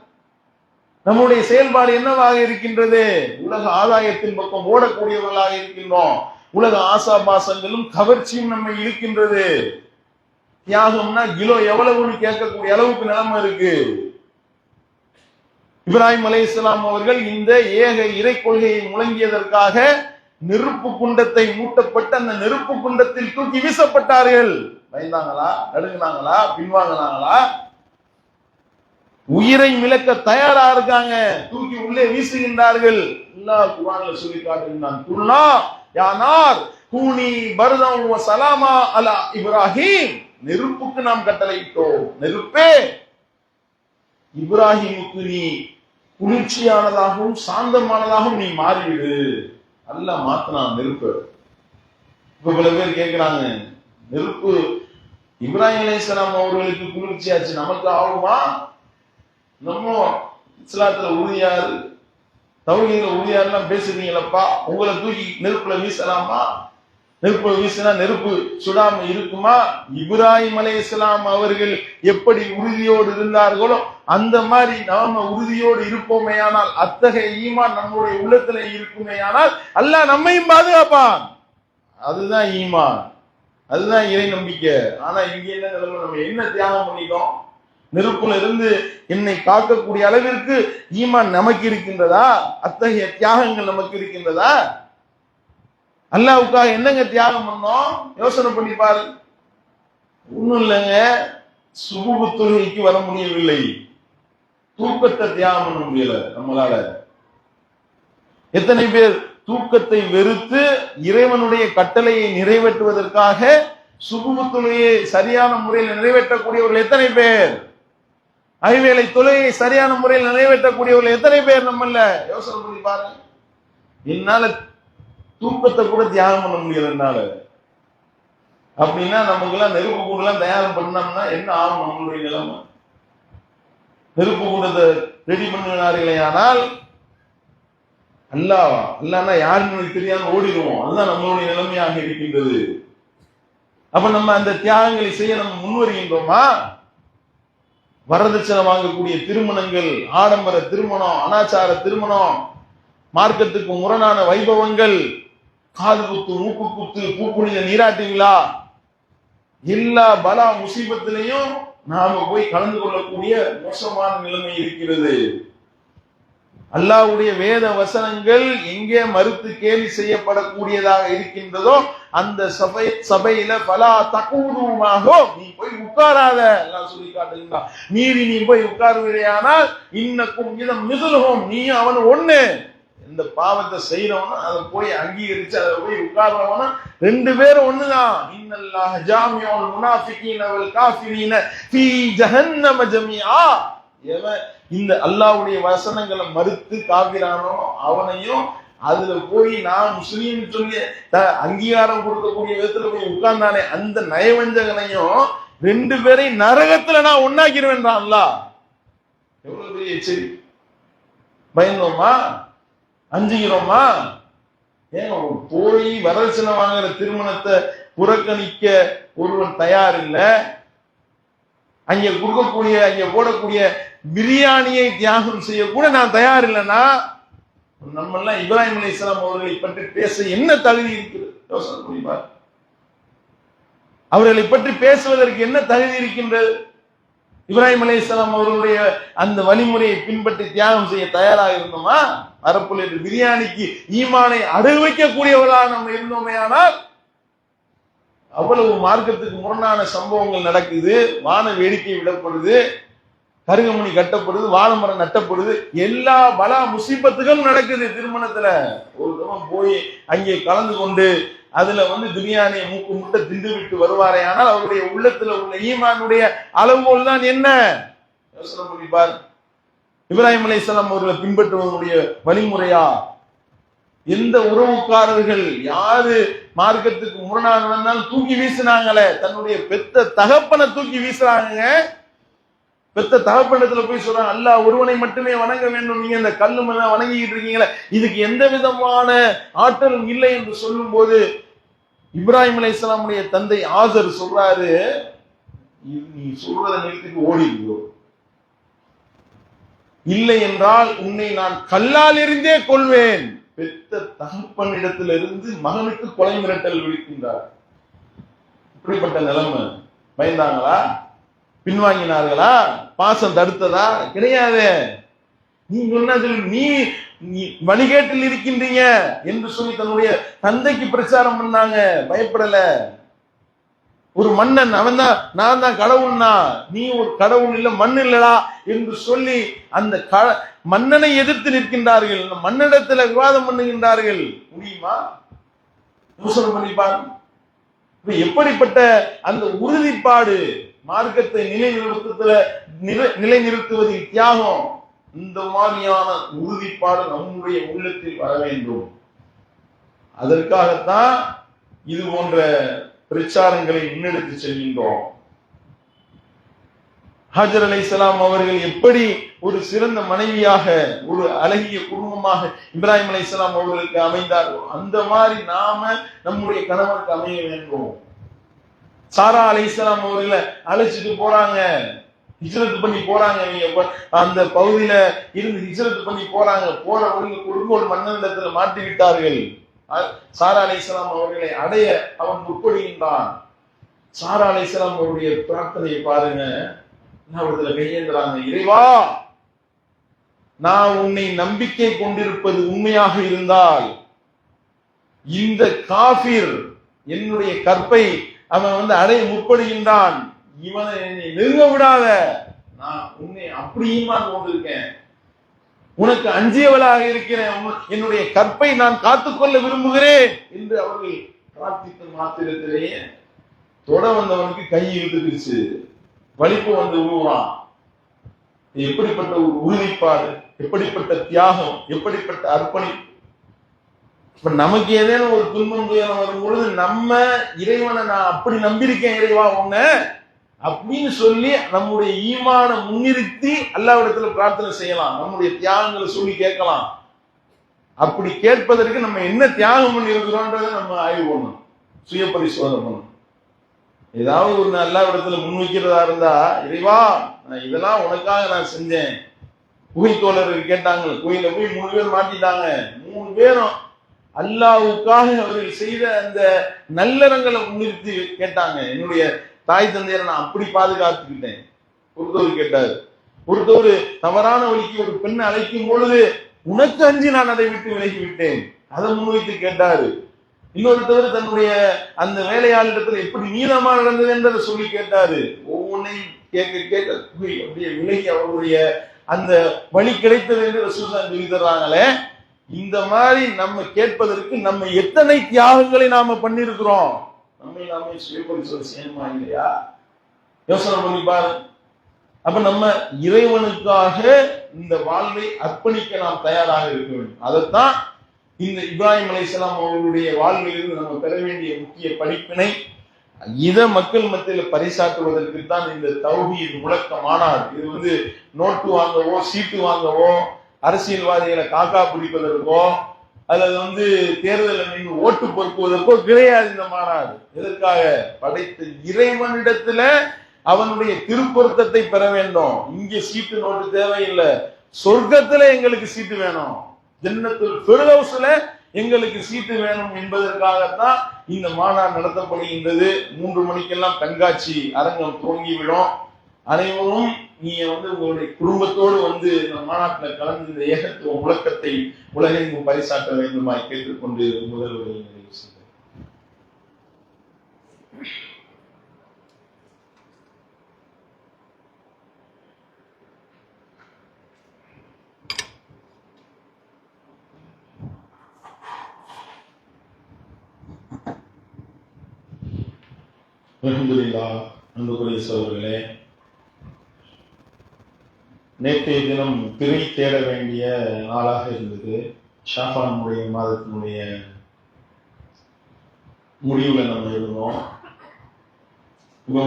[SPEAKER 1] நம்முடைய செயல்பாடு என்னவாக இருக்கின்றது? உலக ஆதாயத்தின் பக்கம் ஓடக்கூடியவர்களாக இருக்கின்றோம். உலக ஆசாபாசங்களும் கவர்ச்சியும் நம்மை இருக்கின்றது. தியாகம்னா கிலோ எவ்வளவுன்னு கேட்கக்கூடிய அளவுக்கு நிலைமை இருக்கு. இப்ராஹிம் அலைஹிஸ்ஸலாம் அவர்கள் இந்த ஏக இறை கொள்கையை முழங்கியதற்காக நெருப்பு குண்டத்தை மூட்டப்பட்டு அந்த நெருப்பு குண்டத்தில் தூக்கி வீசப்பட்டார்கள். பயந்தாங்களா? நடுங்கினாங்களா? பின்வாங்கினாங்களா? உயிரை மிளக்க தயாரா இருக்காங்க, தூக்கி உள்ளே வீசுகின்றார்கள். அல்லாஹ் குர்ஆன்ல சொல்லி காட்டுகிறான், குல்லா யா நார் கூனி பர்தன் வ ஸலாமா அலா இப்ராஹிம். நெருப்புக்கு நாம் கட்டளையிட்டோம், நெருப்பே இப்ராஹிமுக்கு நீ குளிர்ச்சியானதாகவும் சாந்தமானதாகவும் நீ மாறிவிடு. அல்லாஹ் மாத்தினான் நெருப்பு. இப்ப பல பேர் கேட்கிறாங்க, நெருப்பு இப்ராஹிம் அலைஹிஸ்ஸலாம் அவர்களுக்கு குளிர்ச்சியாச்சு, நமக்கு ஆகுமா? நம்ம இஸ்லாத்துல உறுதியாரு, தௌஹீதுல உறுதியாருலாம் பேசுறீங்களப்பா, உங்களை தூக்கி நெருப்புல வீசலாமா? நெருப்புல வீசினா நெருப்பு சுடாம இருக்குமா? இப்ராஹிம் அலைஹிஸ்ஸலாம் அவர்கள் எப்படி உறுதியோடு இருந்தார்களோ அந்த மாதிரி நாம உறுதியோடு இருப்போமேயானால், அத்தகைய ஈமான் நம்முடைய உள்ளத்துல இருக்குமேயானால் அல்லாஹ் நம்மையும் பாதுகாப்பான். அதுதான் ஈமான், அதுதான் இறை நம்பிக்கை. ஆனா இங்க என்ன நிலைமை? நம்ம என்ன தியாகம் பண்ணிட்டோம்? நெருப்புல இருந்து என்னை காக்கக்கூடிய அளவிற்கு ஈமான் நமக்கு இருக்கின்றதா? அத்தகைய தியாகங்கள் நமக்கு இருக்கின்றதா? அல்லாஹ்வுக்காக என்னங்க தியாகம் பண்ணோம்? யோசனை பண்ணி பாரு. ஒண்ணும் இல்லைங்க, சுபுஹ் தொழுகைக்கு வர முடியவில்லை, தூக்கத்தை தியாகம் பண்ண முடியல நம்மளால. எத்தனை பேர் தூக்கத்தை வெறுத்து இறைவனுடைய கட்டளையை நிறைவேற்றுவதற்காக சுபுஹ் தொழுகையை சரியான முறையில் நிறைவேற்றக்கூடியவர்கள் எத்தனை பேர்? ஐவேளை தொழுகையை சரியான முறையில் நிறைவேற்றக்கூடியவர்கள் எத்தனை பேர் நம்மள? யோசனை பண்ணி பாருங்க. என்னால தூக்கத்தை கூட தியாகம் பண்ண முடியல என்னால. அப்படின்னா நமக்கு எல்லாம் நெருப்பு கூடெல்லாம் தயாரம் பண்ணோம்னா என்ன ஆகும் நம்மளுடைய நிலைமை? நெருப்பு கூண்டத்தை ரெடி பண்ணினார்களே, ஆனால் அல்லாஹ்னா யாருன்னு தெரியாம ஓடிடுவோம். அதுதான் நம்மளுடைய நிலைமையாக இருக்கின்றது. அப்ப நம்ம அந்த தியாகங்களை செய்ய நம்ம முன்வருகின்றோமா? வரதட்சணை வாங்கக்கூடிய திருமணங்கள், ஆடம்பர திருமணம், அனாச்சார திருமணம், மார்க்கத்துக்கு முரணான வைபவங்கள், காது குத்து, மூக்கு குத்து, பூப்புனித நீராட்டு விழா, எல்லா பலா முசீபத்திலையும் நாம போய் கலந்து கொள்ளக்கூடிய மோசமான நிலைமை இருக்கிறது. அல்லாஹ்வுடைய வேத வசனங்கள் எங்கே மறுத்து கேலி செய்யப்படக்கூடியதாக இருக்கின்றதோ அந்த சபையில பலா தக்கூதுமாக நீ போய் உட்காராத. எல்லாம் சொல்லி காட்டுகின்றான். மீறி நீ போய் உட்காருவீரையானால் இன்னக்கும் இதம் மிதுலுகும், நீ அவன் ஒண்ணு. இந்த பாவத்தை செய்யறவன அதை போய் அங்கீகரிச்சு அதை போய் உட்கார்றவன ரெண்டு பேரும் ஒண்ணுதான். இன்னல்லாஹ் ஜாமிஉல் முனாஃபிகீன வல் காஃபிரீன ஃபீ ஜஹன்னம ஜமீஆ. எவன் இந்த அல்லாஹ்வுடைய வசனங்களை மறுத்து காபிரானோ அவனையும் அதுல போய் நான் முஸ்லீம் சொல்லி அங்கீகாரம் கொடுக்கக்கூடிய விதத்துல போய் உட்கார்ந்தானே அந்த நயவஞ்சகனையும் 2 பேரையும் நரகத்துல நான் ஒன்னாக்கிடுவேன் அல்லாஹ். எவ்வளவு பெரிய எச்சரி! பயந்தோமா? அஞ்சுகிறோமா? ஏங்க போய் வரதட்சணை வாங்குற திருமணத்தை புறக்கணிக்க ஒருவன் தயார் இல்ல, அங்க கொடுக்கக்கூடிய அங்க போடக்கூடிய பிரியாணியை தியாகம் செய்ய கூட நான் தயார் இல்லைன்னா நம்ம எல்லாம் இப்ராஹிம் அலைஹிஸ்ஸலாம் அவர்களை பற்றி பேச என்ன தகுதி இருக்குது? யோசனை புரியுமா? அவர்களை பற்றி பேசுவதற்கு என்ன தகுதி இருக்கின்றது? இப்ராஹிம் அலைஹிஸ்ஸலாம் அவர்களுடைய அந்த வழிமுறையை பின்பற்றி தியாகம் செய்ய தயாராக இருந்தோமா? அரப்புல பிரியாணிக்கு ஈமானை அடகு வைக்கக்கூடியவர்களாக நம்ம இருந்தோமே. ஆனால் அவ்வளவு மார்க்கத்துக்கு முரணான சம்பவங்கள் நடக்குது. வான வேடிக்கை விடப்படுது, கருகமணி கட்டப்படுது, வாழை மரம் நட்டப்படுது, எல்லா பலா முசீபத்துகளும் நடக்குது திருமணத்துல. ஒரு தரம் போய் அங்கே கலந்து கொண்டு அதுல பிரியாணியை மூக்கு முட்டை திண்டு விட்டு வருவாரே, ஆனால் அவருடைய உள்ளத்துல உள்ள ஈமானுடைய அளவுகோல் தான் என்ன? யோசனை பண்ணி பார். இப்ராஹிம் அலைஹிஸ்ஸலாம் அவர்களை பின்பற்றுவதனுடைய வழிமுறையா? எந்த உறவுக்காரர்கள் யாரு மார்க்கத்துக்கு முரணாக தூக்கி வீசினாங்களே, தன்னுடைய பெத்த தகப்பனை தூக்கி வீசுறாங்க. பெத்த தகப்பனத்துல போய் சொல்றாங்க அல்லாஹ் ஒருவனை மட்டுமே வணங்க வேண்டும், நீங்க இந்த கல்லு மேல வணங்கிட்டு இருக்கீங்களே, இதுக்கு எந்த விதமான ஆற்றலும் இல்லை என்று சொல்லும் போது இப்ராஹிம் அலைஹிஸ்ஸலாமுடைய தந்தை ஆசர் சொல்றாரு, நீ சொல்றத நிறுத்திட்டு ஓடிடுவோம், இல்லை என்றால் உன்னை நான் கல்லால் எறிந்தே கொள்வேன். பெத்த தகப்பனிடத்திலிருந்து மகனுக்கு கொலை மிரட்டல் விடுக்கின்றார். இப்படிப்பட்ட நிலைமை. பயந்தாங்களா? பின்வாங்கினார்களா? பாசம் தடுத்ததா? கிடையாது. நீ சொன்னது நீ வழிகேட்டில் இருக்கின்றீங்க என்று சொல்லி தன்னுடைய தந்தைக்கு பிரச்சாரம் பண்ணாங்க. பயப்படல. ஒரு மன்னன் அவன் தான், நான் தான் கடவுள்னா, நீ ஒரு கடவுள் இல்ல மண் இல்லடா என்று சொல்லி அந்த மன்னனை எதிர்த்து நிற்கின்றார்கள். மன்னிடத்துல விவாதம் பண்ணுகின்றார்கள். முடியுமா? யோசனை பண்ணிப்பார். எப்படிப்பட்ட அந்த உறுதிப்பாடு, மார்க்கத்தை நிலைநிறுத்துவதில் தியாகம், இந்த மாதிரியான உறுதிப்பாடு நம்முடைய உள்ளத்தில் வர வேண்டும். அதற்காகத்தான் இது போன்ற பிரச்சாரங்களை முன்னெடுத்து செல்கின்றோம். ஹாஜர் அலைஹிஸ்ஸலாம் அவர்கள் எப்படி ஒரு சிறந்த மனைவியாக, ஒரு அழகிய குடும்பமாக இப்ராஹிம் அலைஹிஸ்ஸலாம் அவர்களுக்கு அமைந்தார்களோ அந்த மாதிரி நாம நம்முடைய கணவனுக்கு அமைய வேண்டும். சாரா அலைஹிஸ்ஸலாம் அவர்களை அழைச்சிட்டு போறாங்க, ஹிஜ்ரத் பண்ணி போறாங்க. அந்த பகுதியில இருந்து ஹிஜ்ரத் பண்ணி போறாங்க. போற வழியில கொடுங்கோல் மன்னனிடத்துல மாட்டி விட்டார்கள். சாரா அலைஹிஸ்ஸலாம் அவர்களை அடைய அவன் முற்படுகின்றான். சாரா அலைஹிஸ்ஸலாம் அவருடைய பிரார்த்தனையை பாருங்க. கையேந்திராங்க, இறைவா, நான் உன்னை நம்பிக்கை கொண்டிருப்பது உண்மையாக இருந்தால் இந்த காஃபிர் என்னுடைய கற்பை அவன் அடைய முற்படுகின்றான், இவனை நெருங்க விடாத, நான் உன்னை அப்படி ஈமான் கொண்டிருக்கேன், உனக்கு அஞ்சியவளாக இருக்கிறேன், என்னுடைய கற்பை நான் காத்துக்கொள்ள விரும்புகிறேன் என்று அவர்கள் பிரார்த்தித்த மாத்திரத்திலேயே தொட வந்தவனுக்கு கை இழுத்துக்கிடுச்சு, வலிப்பு விழுவான். எப்படிப்பட்ட ஒரு உறுதிப்பாடு, எப்படிப்பட்ட தியாகம், எப்படிப்பட்ட அர்ப்பணிப்பு. இப்ப நமக்கு ஏதேனும் ஒரு துன்பம் துயரம் வரும் பொழுது நம்ம இறைவனை நான் அப்படி நம்பியிருக்கேன் இறைவா உன்ன அப்படின்னு சொல்லி நம்முடைய ஈமான முன்னிறுத்தி அல்லாஹ்விடத்துல பிரார்த்தனை செய்யலாம். நம்முடைய தியாகங்களை சொல்லி கேட்கலாம். அப்படி கேட்பதற்கு நம்ம என்ன தியாகம் பண்ணி இருக்கிறோன்றதை நம்ம ஆய்வு பண்ணணும், சுய பரிசோதனை பண்ணணும். ஏதாவது ஒரு அல்லாஹ்விடத்துல முன்வைக்கிறதா இருந்தா, இறைவா நான் இதெல்லாம் உனக்காக நான் செஞ்சேன். குகை தோழர்கள் கேட்டாங்க, குகையில போய் 3 பேர் மாட்டிட்டாங்க. 3 பேரும் அல்லாஹ்வுக்காக அவர்கள் செய்த அந்த நல்லறங்களை முன்னிறுத்தி கேட்டாங்க, என்னுடைய தாய் தந்தையரை நான் அப்படி பாதுகாத்துக்கிட்டேன். ஒருத்தவர் கேட்டாரு, ஒருத்தவர் தவறான வழிக்கு ஒரு பெண்ணை அழைக்கும் பொழுது உனக்கு அஞ்சி நான் அதை விட்டு விலகி விட்டேன், அதை முன்வைத்து கேட்டாரு. இன்னொருத்தவர் தன்னுடைய அந்த வேலையாளிடத்துல எப்படி நீளமா நடந்தது என்றதை சொல்லி கேட்டாரு. ஒவ்வொன்றையும் கேட்க கேட்க அப்படியே விலகி அவருடைய அந்த வழி கிடைத்தது என்று ரசூலுல்லாஹ் சொல்லி தர்றாங்களே. இந்த மாதிரி நம்ம கேட்பதற்கு நம்ம எத்தனை தியாகங்களை நாம பண்ணிருக்கிறோம். நம்மை நாமே சுய பரிசோதனை செய்யணுமா இல்லையா? யோசனை பண்ணி பாரு. அப்ப நம்ம இறைவனுக்காக இந்த வாழ்வை அர்ப்பணிக்க நாம் தயாராக இருக்க வேண்டும். அதைத்தான் இந்த இப்ராஹிம் அலைஹிஸ்ஸலாம் அவர்களுடைய வாழ்விலிருந்து நம்ம பெற வேண்டிய முக்கிய படிப்பினை. இதை மக்கள் மத்தியில் பறைசாற்றுவதற்கு தான் இந்த தௌஹீத் முழக்க மாநாடு. இது நோட்டு வாங்கவோ சீட்டு வாங்கவோ அரசியல்வாதிகளை காக்கா பிடிப்பதற்கோ அல்லது தேர்தலில் நின்று ஓட்டு பொறுக்குவதற்கோ கிடையாது இந்த மாநாடு. எதற்காக? படைத்த இறைவனிடத்துல அவனுடைய திருப்பொருத்தத்தை பெற வேண்டும். இங்க சீட்டு நோட்டு தேவையில்லை, சொர்க்கத்துல எங்களுக்கு சீட்டு வேணும், ஜன்னத்துல் ஃபிர்தௌஸ்ல எங்களுக்கு சீட்டு வேணும் என்பதற்காகத்தான் இந்த மாநாடு நடத்தப்படுகின்றது. 3 மணிக்கெல்லாம் கண்காட்சி அரங்கம் துவங்கிவிடும். அனைவரும் நீங்க உங்களுடைய குடும்பத்தோடு இந்த மாநாட்டில் கலந்து இந்த ஏகத்துவ முழக்கத்தை உலகெங்கும் பரிசாற்ற வேண்டுமாய் கேட்டுக்கொண்டு முதல் உரையை நிறைவு செய்கிறேன். அல்ஹம்துலில்லாஹ். அன்புக்குரிய சகோதரர்களே, நேற்றைய தினம் பிறை தேட வேண்டிய நாளாக இருந்தது. ஷாஃபானுடைய மாதத்தினுடைய முடிவுல நம்ம இருந்தோம். இப்ப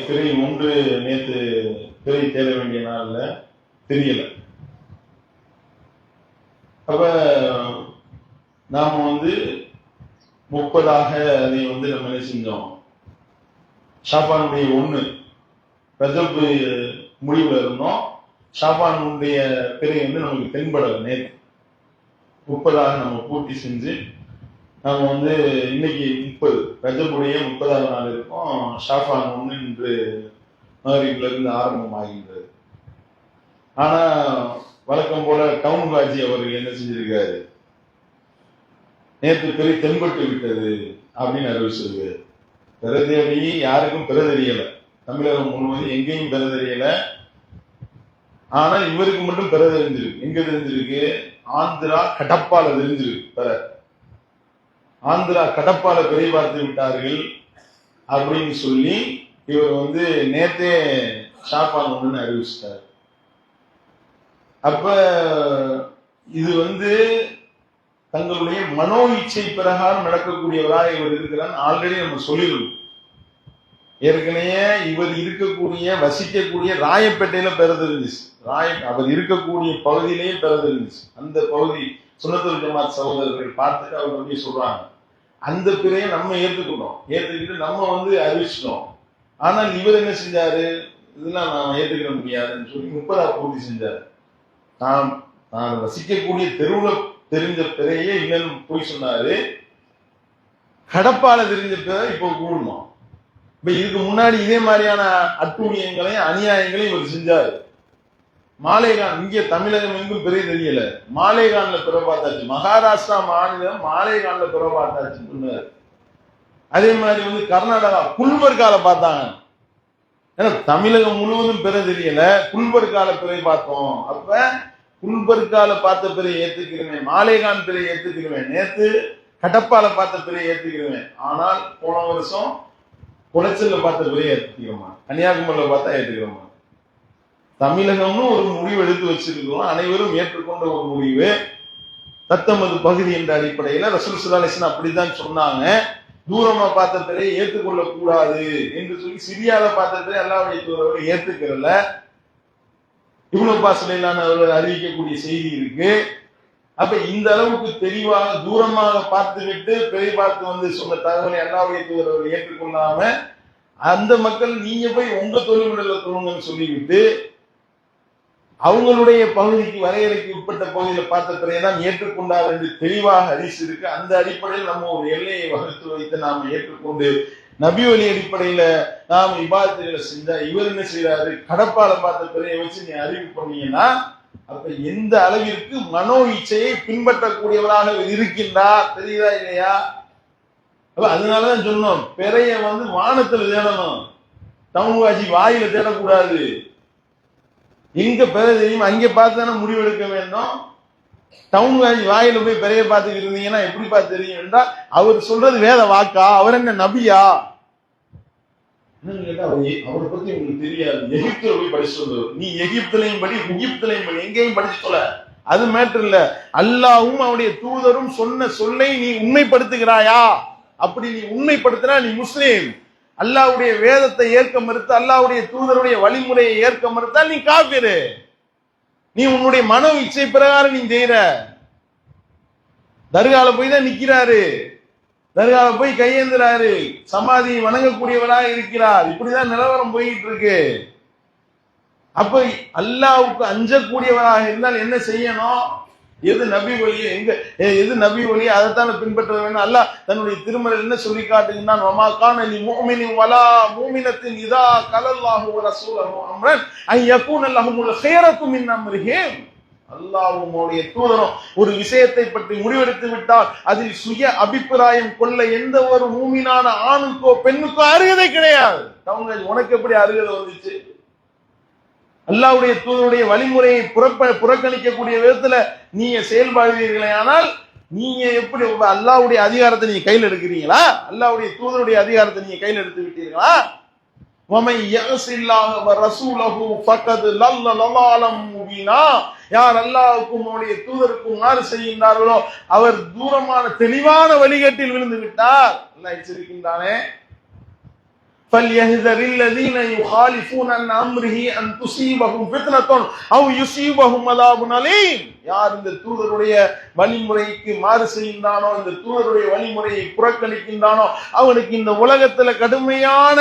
[SPEAKER 1] பிறை 1 நேற்று பிறை தேட வேண்டிய நாள்ல தெரியல. அப்ப நாம 30ஆக அதை நம்ம என்ன செஞ்சோம், ஷாபானுடைய 1 ரஜப் முடிவுல இருந்தோம். ஷாபானுடைய பிறை நமக்கு தென்படல. நேற்று 30ஆக நம்ம பூர்த்தி செஞ்சு நம்ம இன்னைக்கு 30 ரஜபுடைய 30ஆவது நாள் இருக்கும். ஷாபான் 1 இன்று மகரிப்ல இருந்து ஆரம்பமாகின்றது. ஆனா வழக்கம் போல டவுன் காஜி அவர்கள் என்ன செஞ்சிருக்காரு, நேற்று பிறை தென்பட்டு விட்டது அப்படின்னு அறிவிச்சிருக்காரு. பெற தேடி யாருக்கும் பெற தெரியல, தமிழகம் முழுவதும் எங்கேயும் பெற தெரியல. ஆனால் இவருக்கு மட்டும் பெற தெரிஞ்சிருக்கு. எங்க தெரிஞ்சிருக்கு? ஆந்திரா கடப்பால தெரிஞ்சிருக்கு. பெற ஆந்திரா கடப்பால பிறை பார்த்து விட்டார்கள் அப்படின்னு சொல்லி இவர் நேத்தே ஷாபான் 1 அறிவிச்சிட்டார். அப்ப இது தங்களுடைய மனோ இச்சை பிரகாரம் நடக்கக்கூடியவராக இவர் இருக்கிறார். ஆல்ரெடி நம்ம சொல்லிருக்கோம். ஏற்கனவே இவர் இருக்கக்கூடிய வசிக்கக்கூடிய ராயப்பேட்டையில பெற தெரிஞ்சிச்சு. அவர் இருக்கக்கூடிய பகுதியிலேயே பெற தெரிஞ்சிச்சு. அந்த பகுதி சுன்னத்துல் ஜமாத் சகோதரர்கள் பார்த்துட்டு அவர் சொல்றாங்க, அந்த பிறையை நம்ம ஏத்துக்கிட்டோம், ஏத்துக்கிட்டு நம்ம அறிவிச்சிட்டோம். ஆனால் இவர் என்ன செஞ்சாரு, இதெல்லாம் நான் ஏத்துக்கிட முடியாதுன்னு சொல்லி 30ஆ பூர்த்தி செஞ்சாரு. நான் வசிக்கக்கூடிய தெருவுல தெரிஞ்ச பிறையே இல்லைன்னு போய் சொன்னாரு. கடப்பால தெரிஞ்ச பிறை இப்போ கூடணும். இப்ப இதுக்கு முன்னாடி இதே மாதிரியான அட்டூழியங்களையும் அநியாயங்களையும் இவர் செஞ்சாரு. மாலேகான், இங்கே தமிழகம் எங்கும் பிறை தெரியல, மாலேகான்ல பிற பார்த்தாச்சு. மகாராஷ்டிரா மாநிலம் மாலேகான்ல பிற பார்த்தாச்சு சொன்னாரு. அதே மாதிரி கர்நாடகா குல்பர்கால பார்த்தாங்க. ஏன்னா தமிழகம் முழுவதும் பிற தெரியல, குல்பர்கால பிறை பார்த்தோம். அப்ப குல்பர்கால பார்த்த பிறை ஏத்துக்கிறேன், மாலேகான் பிறை ஏத்துக்கிறேன், நேத்து கடப்பால பார்த்த பிறை ஏத்துக்கிறேன். ஆனால் போன வருஷம் குளச்சல்ல பார்த்த பிறை ஏத்துக்கிறோமா, கன்னியாகுமரியில பார்த்தா ஏத்துக்கிறோமா? தமிழகம்னு ஒரு முடிவு எடுத்து வச்சிருக்கிறோம், அனைவரும் ஏற்றுக்கொண்ட ஒரு முடிவு. தத்தமது பகுதி என்ற அடிப்படையில ரசூல் ஸல்லல்லாஹு அலைஹி வஸல்லம் அப்படித்தான் சொன்னாங்க. தூரமா பார்த்த பிறையை ஏற்றுக்கொள்ள கூடாது என்று சொல்லி சிரியால பார்த்த பிறை அல்லாஹ்வுடைய தூதர் ஏத்துக்கிறல. இப்னு அப்பாஸ் ரலியல்லாஹு அவர்கள் அறிவிக்கக்கூடிய செய்தி இருக்கு. அப்ப இந்த அளவுக்கு தெளிவாக தூரமாக பார்த்துவிட்டு பிறை பார்த்து சொன்ன தகவலை அல்லாஹ்வுடைய தூதர் அவர்கள் ஏற்றுக்கொள்ளாம அந்த மக்கள் நீங்க போய் உங்க தொழில்முறையில தொழுங்கன்னு சொல்லிவிட்டு அவங்களுடைய பகுதிக்கு வரையறைக்கு உட்பட்ட பகுதியில பார்த்த பிறையதான் ஏற்றுக்கொண்டார் என்று தெளிவாக ஹதீஸ் இருக்கு. அந்த அடிப்படையில் நம்ம ஒரு எல்லையை வகுத்து வைத்து நாம் ஏற்றுக்கொண்டு நபி வழி அடிப்படையில நாம் இபாதத்துகளை செஞ்சா, இவர் என்ன செய்யறாரு, கடப்பால பார்த்த பிறையை வச்சு நீ அறிவு பண்ணீங்கன்னா அப்ப எந்த அளவிற்கு மனோ இச்சையை பின்பற்றக்கூடியவராக இருக்கின்றார் தெரியுதா இல்லையா? அப்ப அதனாலதான் சொன்னோம், பிறைய வானத்துல தேடணும், டவுன்வாசி வாயில தேடக்கூடாது. எங்க பிற தெரியும் அங்கே பார்த்தானே முடிவெடுக்க வேண்டும். டவுன் வாயில போய் பிறைய பார்த்துக்கிட்டு இருந்தீங்கன்னா எப்படி பார்த்து தெரியும் என்றால் அவர் சொல்றது வேத வாக்கா, அவர் என்ன நபியா? என்னன்னு கேட்டா அவரை பத்தி உங்களுக்கு தெரியாது, எகிப்துல போய் படிச்சு சொல்லுவார். நீ எகிப்துலையும் படி, எகிப்துலையும் படி, எங்கேயும் படிச்சு சொல்ல, அது மேட்டர் இல்ல. அல்லாஹ்வும் அவருடைய தூதரும் சொன்ன சொல்லை நீ உண்மைப்படுத்துகிறாயா? அப்படி நீ உண்மைப்படுத்தினா நீ முஸ்லீம். அல்லாஹ்வுடைய வேதத்தை ஏற்க மறுத்து, அல்லாஹ்வுடைய தூதருடைய வழிமுறையை ஏற்க மறுத்தால் நீ காஃபிரு. நீ உன்னுடைய மனோ இச்சை பிரகாரம் நீ செய்யற. தர்கால போய் தான் நிக்கிறாரு, தர்கால போய் கையேந்துறாரு, சமாதி வணங்கக்கூடியவராக இருக்கிறார். இப்படிதான் நிலவரம் போயிட்டு இருக்கு. அப்ப அல்லாஹ்வுக்கு அஞ்சக்கூடியவராக இருந்தால் என்ன செய்யணும்? எது நபி வழி, எது நபி வழி, அதைத்தான பின்பற்ற வேண்டும். அல்லாஹ் தன்னுடைய திருமறையில் என்ன சொல்லி காட்டுகிறான்? வமா கான லில் முஃமினின் வலா முஃமினத்தின் இதா கலல்லாஹு வ ரசூலுஹு அம்ரன் அன் யகூன லஹுமுல் ഖൈറத்து மின் அம்ரிஹிம். அல்லாஹ்வும் அவருடைய தூதரும் ஒரு விஷயத்தை பற்றி முடிவெடுத்து விட்டால் அதில் சுய அபிப்பிராயம் கொள்ள எந்த ஒரு மூமினான ஆணுக்கோ பெண்ணுக்கோ அருகதை கிடையாது. உனக்கு எப்படி அருகதை வந்துச்சு? அல்லாஹ்வுடைய தூதருடைய வழிமுறையை புறக்கணிக்கக்கூடிய விதத்துல நீங்க செயல்படுவீர்களே, ஆனால் நீங்க எப்படி அல்லாஹ்வுடைய அதிகாரத்தை நீங்க கையில் எடுக்கிறீங்களா? அல்லாஹ்வுடைய தூதருடைய அதிகாரத்தை நீங்க கையில் எடுத்து விட்டீர்களா? وَمَن يَعْصِ اللَّهَ وَرَسُولَهُ فَقَدْ ضَلَّ ضَلَالًا مُبِينًا. யார் அல்லாஹ்வுக்கும் அவருடைய தூதருக்கும் மாறு செய்கின்றார்களோ அவர் தூரமான தெளிவான வழிகேட்டில் விழுந்து விட்டார். அல்லாஹ் எச்சரிக்கின்றானே, فَلْيَحْذَرِ الَّذِينَ يُخَالِفُونَ عَنْ أَمْرِهِ أَنْ تُصِيبَهُمْ فِتْنَةٌ أَوْ يُصِيبَهُمْ عَذَابٌ أَلِيمٌ. யார் இந்த தூதருடைய வழிமுறைக்கு மாறு செய்கின்றானோ, இந்த தூதருடைய வழிமுறையை புறக்கணிக்கின்றானோ அவனுக்கு இந்த உலகத்துல கடுமையான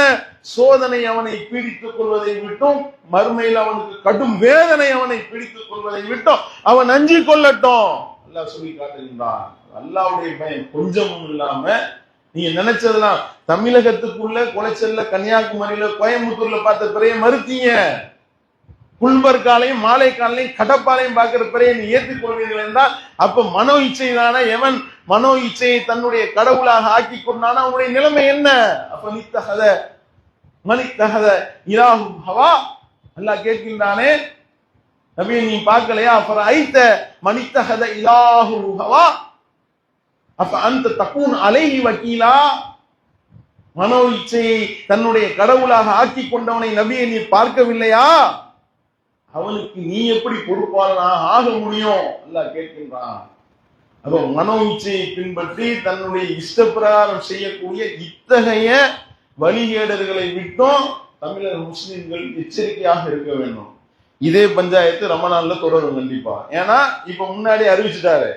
[SPEAKER 1] சோதனை அவனை பீடித்துக் கொள்வதை விட்டும், மறுமையில் அவனுக்கு கடும் வேதனை அவனை பீடித்துக் கொள்வதை விட்டும் அவன் அஞ்சிக் கொள்ளட்டும். அல்லாஹ் சொல்லி காட்டுகின்றான். அல்லாஹ்வுடைய பயம் கொஞ்சமும் இல்லாம நீங்க நினைச்சதெல்லாம் தமிழகத்துக்குள்ள குளைச்சல்ல, கன்னியாகுமரியில, கோயம்புத்தூர்ல பார்த்த பிறைய மறுத்தீங்க. குல்பர்காலையும் மாலைக்காலையும் கடப்பாலையும் பார்க்கிற பிறையை நீ ஏற்றுக்கொள்வீர்கள் என்றால் அப்ப மனோ இச்சை தானே. எவன் மனோ இச்சையை தன்னுடைய கடவுளாக ஆக்கி கொண்டானா அவனுடைய நிலைமை என்ன? அப்ப மனித்தகத இலாஹு ஹவா. அல்லாஹ் கேட்கின்றானே, நபியை நீ பார்க்கலையா? அப்புறம் ஐத்த மனித்தகத இலாஹு ஹவா அப்ப அந்த தக்கூன் அலைஹி வக்கீலா. மனோ இச்சையை தன்னுடைய கடவுளாக ஆக்கி கொண்டவனை நபியை நீ பார்க்கவில்லையா? அவனுக்கு நீ எப்படி பொறுப்பாளனாக ஆக முடியும்? அல்லாஹ் கேட்கின்றான். அப்ப மனோ இச்சையை பின்பற்றி தன்னுடைய இஷ்டப்பிரகாரம் செய்யக்கூடிய இத்தகைய வழிகேடர்களை விட்டும் தமிழக முஸ்லிம்கள் எச்சரிக்கையாக இருக்க வேண்டும். இதே பஞ்சாயத்து ரமணான்ல தொடரும் கண்டிப்பா. ஏன்னா இப்ப முன்னாடி அறிவிச்சுட்டாரு.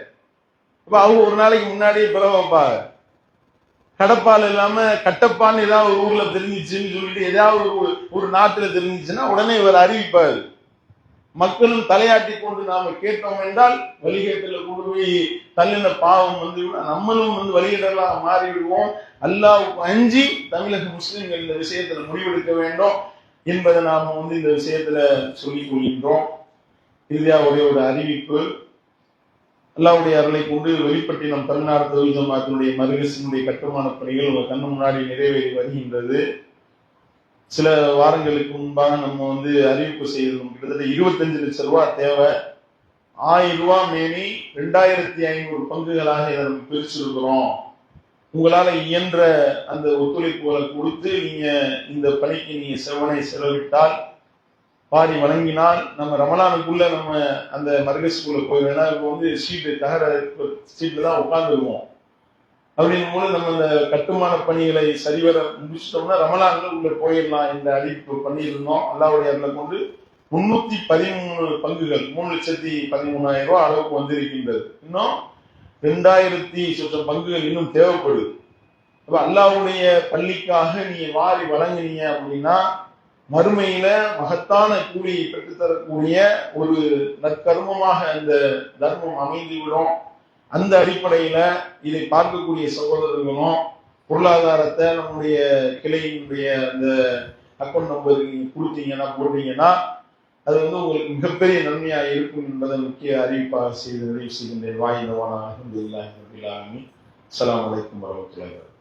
[SPEAKER 1] இப்ப அவங்க ஒரு நாளைக்கு முன்னாடியே பிறகு வைப்பாங்க. கடப்பால் இல்லாம கட்டப்பான்னு ஏதாவது ஒரு ஊர்ல தெரிஞ்சிச்சுன்னு சொல்லிட்டு ஏதாவது ஒரு நாட்டுல தெரிஞ்சிச்சுன்னா உடனே இவர் அறிவிப்பாரு. மக்களும் தலையாட்டி கொண்டு நாம கேட்டோம் என்றால் வழிகேட்டுல கொண்டு போய் தள்ளின பாவம் வந்து நம்மளும் வழிகேடர்களாக மாறிவிடுவோம். அல்லாஹ்வுக்கு அஞ்சி தமிழக முஸ்லிம்கள் இந்த விஷயத்துல முடிவெடுக்க வேண்டும் என்பதை நாம இந்த விஷயத்துல சொல்லிக் கொள்கின்றோம். இறுதியா ஒரே ஒரு அறிவிப்பு. அல்லாஹ்வுடைய அருளை கொண்டு வெளிப்பட்டினம் தமிழ்நாடு தௌஹீத் ஜமாஅத்தினுடைய மர்கஸினுடைய கட்டுமான பணிகள் உங்க கண்ணு முன்னாடி நிறைவேறி வருகின்றது. சில வாரங்களுக்கு முன்பாக நம்ம அறிவிப்பு செய்திருந்தோம். கிட்டத்தட்ட 25 லட்சம் ரூபாய் தேவை. 1000 ரூபாய் மேனி 2500 பங்குகளாக இதை நம்ம பிரிச்சிருக்கிறோம். உங்களால இயன்ற அந்த ஒத்துழைப்புகளை கொடுத்து நீங்க இந்த பணிக்கு நீங்க செலவிட்டால், பாடி வழங்கினால் நம்ம ரமலானுக்குள்ள நம்ம அந்த மர்கஸுக்குள்ள போயிடும். ஏன்னா இப்போ சீட்டு தகர சீட்ல தான் உட்கார்ந்துருவோம். அப்படின்னும் போது நம்ம இந்த கட்டுமான பணிகளை சரிவர முடிச்சிட்டோம்னா ரமலான்ல உள்ள போயிடலாம். இந்த அறிவிப்பு பண்ணியிருந்தோம். அல்லாஹ்வுடைய அருளை கொண்டு 313 பங்குகள் 3,13,000 ரூபாய் அளவுக்கு வந்திருக்கின்றது. இன்னும் 2000 சொச்சம் பங்குகள் இன்னும் தேவைப்படுது. அப்ப அல்லாஹ்வுடைய பள்ளிக்காக நீங்க வாரி வழங்கினீங்க அப்படின்னா மறுமையில மகத்தான கூலியை பெற்றுத்தரக்கூடிய ஒரு நற்கர்மமாக அந்த தர்மம் அமைந்துவிடும். அந்த அடிப்படையில இதை பார்க்கக்கூடிய சகோதரர்களும் பொருளாதாரத்தை நம்முடைய கிளையினுடைய அந்த அக்கௌண்ட் நம்பர் போட்டீங்கன்னா அது உங்களுக்கு மிகப்பெரிய நன்மையா இருக்கும் என்பதை முக்கிய அறிவிப்பாக செய்து நிறைவு செய்கின்ற வாயிலவான அல்ஹம்துலில்லாஹி ரப்பில் ஆலமீன். அஸ்ஸலாமு அலைக்கும் வரஹ்மத்துல்லாஹி வபரகாத்துஹு.